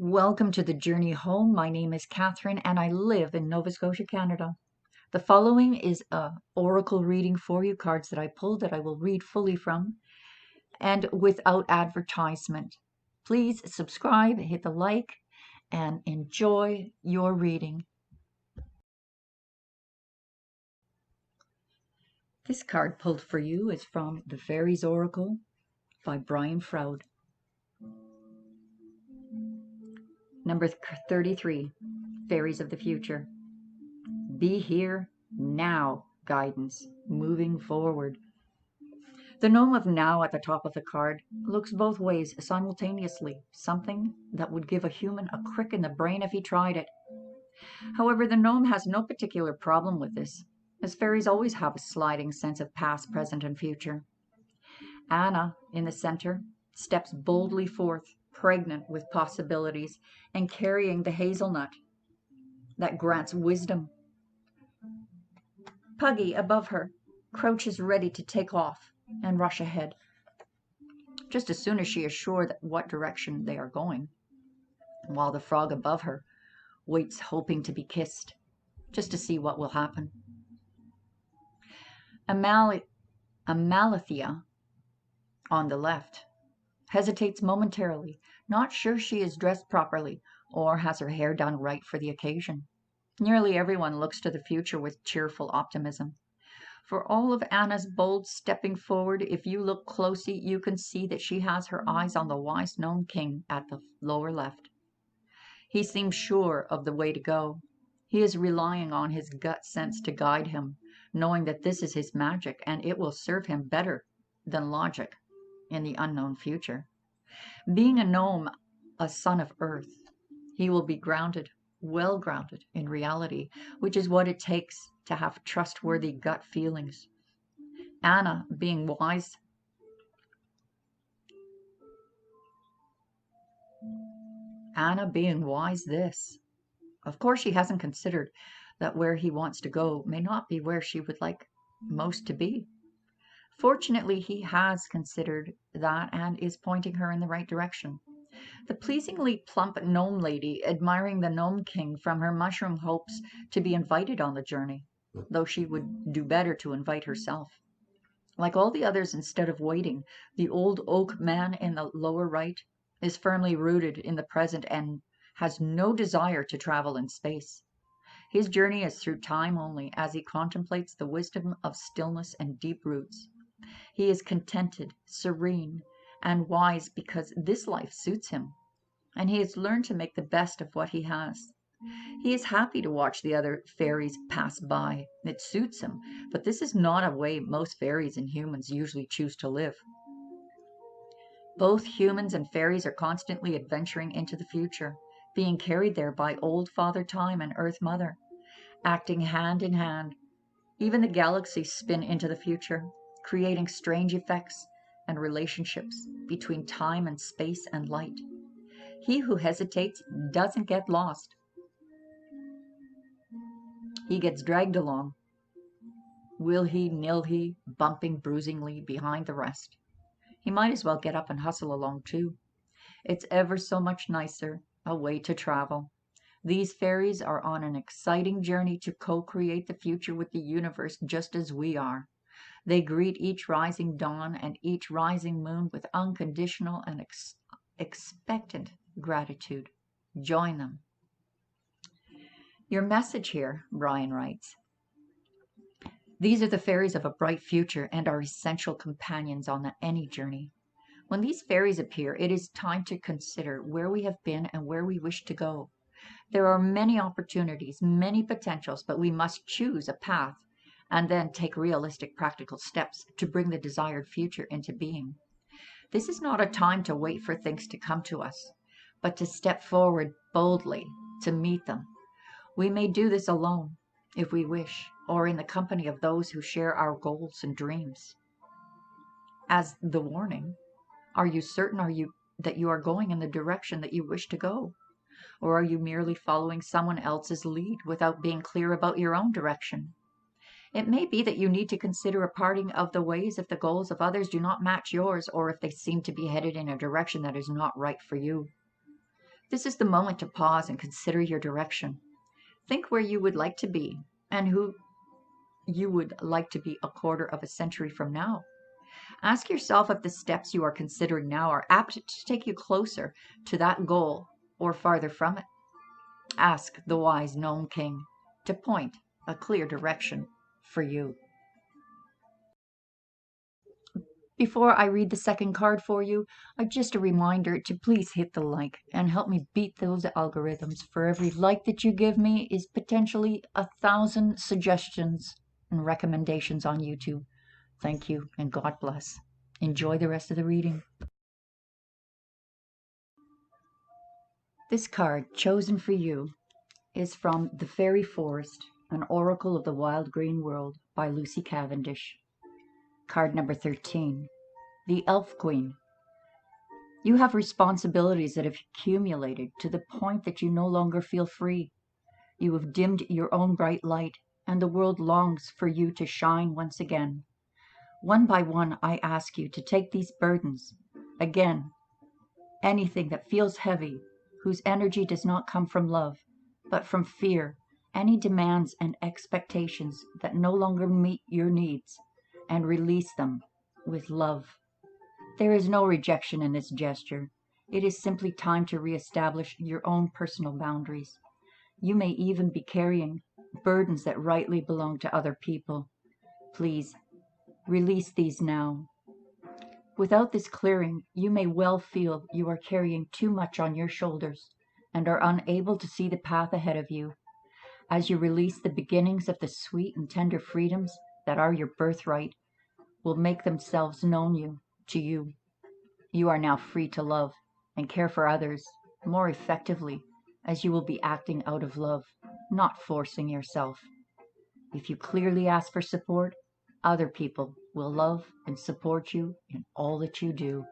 Welcome to the journey home. My name is Catherine and I live in Nova Scotia, Canada. The following is a oracle reading for you, cards that I pulled that I will read fully from and without advertisement. Please subscribe, hit the like, and enjoy your reading. This card pulled for you is from the Faeries Oracle by Brian Froud. Number 33, Fairies of the Future. Be here now guidance, moving forward. The gnome of now at the top of the card looks both ways simultaneously, something that would give a human a crick in the brain if he tried it. However, the gnome has no particular problem with this, as fairies always have a sliding sense of past, present, and future. Anna, in the center, steps boldly forth, pregnant with possibilities and carrying the hazelnut that grants wisdom. Puggy, above her, crouches ready to take off and rush ahead, just as soon as she is sure that what direction they are going, while the frog above her waits hoping to be kissed, just to see what will happen. Amalthea, on the left, hesitates momentarily, not sure she is dressed properly or has her hair done right for the occasion. Nearly everyone looks to the future with cheerful optimism. For all of Anna's bold stepping forward, if you look closely, you can see that she has her eyes on the wise gnome king at the lower left. He seems sure of the way to go. He is relying on his gut sense to guide him, knowing that this is his magic and it will serve him better than logic in the unknown future. Being a gnome, a son of earth, he will be grounded, well grounded in reality, which is what it takes to have trustworthy gut feelings. Anna, being wise this. Of course, she hasn't considered that where he wants to go may not be where she would like most to be. Fortunately, he has considered that and is pointing her in the right direction. The pleasingly plump gnome lady admiring the gnome king from her mushroom hopes to be invited on the journey, though she would do better to invite herself. Like all the others, instead of waiting, the old oak man in the lower right is firmly rooted in the present and has no desire to travel in space. His journey is through time only, as he contemplates the wisdom of stillness and deep roots. He is contented, serene, and wise because this life suits him, and he has learned to make the best of what he has. He is happy to watch the other fairies pass by. It suits him, but this is not a way most fairies and humans usually choose to live. Both humans and fairies are constantly adventuring into the future, being carried there by old Father Time and Earth Mother, acting hand in hand. Even the galaxies spin into the future, creating strange effects and relationships between time and space and light. He who hesitates doesn't get lost. He gets dragged along, will he, nil he, bumping bruisingly behind the rest. He might as well get up and hustle along too. It's ever so much nicer a way to travel. These fairies are on an exciting journey to co-create the future with the universe just as we are. They greet each rising dawn and each rising moon with unconditional and expectant gratitude. Join them. Your message here, Brian writes. These are the fairies of a bright future and are essential companions on any journey. When these fairies appear, it is time to consider where we have been and where we wish to go. There are many opportunities, many potentials, but we must choose a path and then take realistic, practical steps to bring the desired future into being. This is not a time to wait for things to come to us, but to step forward boldly to meet them. We may do this alone, if we wish, or in the company of those who share our goals and dreams. As the warning, are you certain that you are going in the direction that you wish to go? Or are you merely following someone else's lead without being clear about your own direction? It may be that you need to consider a parting of the ways if the goals of others do not match yours, or if they seem to be headed in a direction that is not right for you. This is the moment to pause and consider your direction. Think where you would like to be and who you would like to be a quarter of a century from now. Ask yourself if the steps you are considering now are apt to take you closer to that goal or farther from it. Ask the wise gnome king to point a clear direction for you. Before I read the second card for you, just a reminder to please hit the like and help me beat those algorithms. For every like that you give me is potentially 1,000 suggestions and recommendations on YouTube. Thank you and God bless. Enjoy the rest of the reading. This card chosen for you is from The Fairy Forest, an Oracle of the Wild Green World by Lucy Cavendish. Card number 13, the Elf Queen. You have responsibilities that have accumulated to the point that you no longer feel free. You have dimmed your own bright light, and the world longs for you to shine once again. One by one, I ask you to take these burdens. Again, anything that feels heavy, whose energy does not come from love, but from fear, any demands and expectations that no longer meet your needs, and release them with love. There is no rejection in this gesture. It is simply time to reestablish your own personal boundaries. You may even be carrying burdens that rightly belong to other people. Please, release these now. Without this clearing, you may well feel you are carrying too much on your shoulders and are unable to see the path ahead of you. As you release, the beginnings of the sweet and tender freedoms that are your birthright will make themselves known to you. You are now free to love and care for others more effectively, as you will be acting out of love, not forcing yourself. If you clearly ask for support, other people will love and support you in all that you do.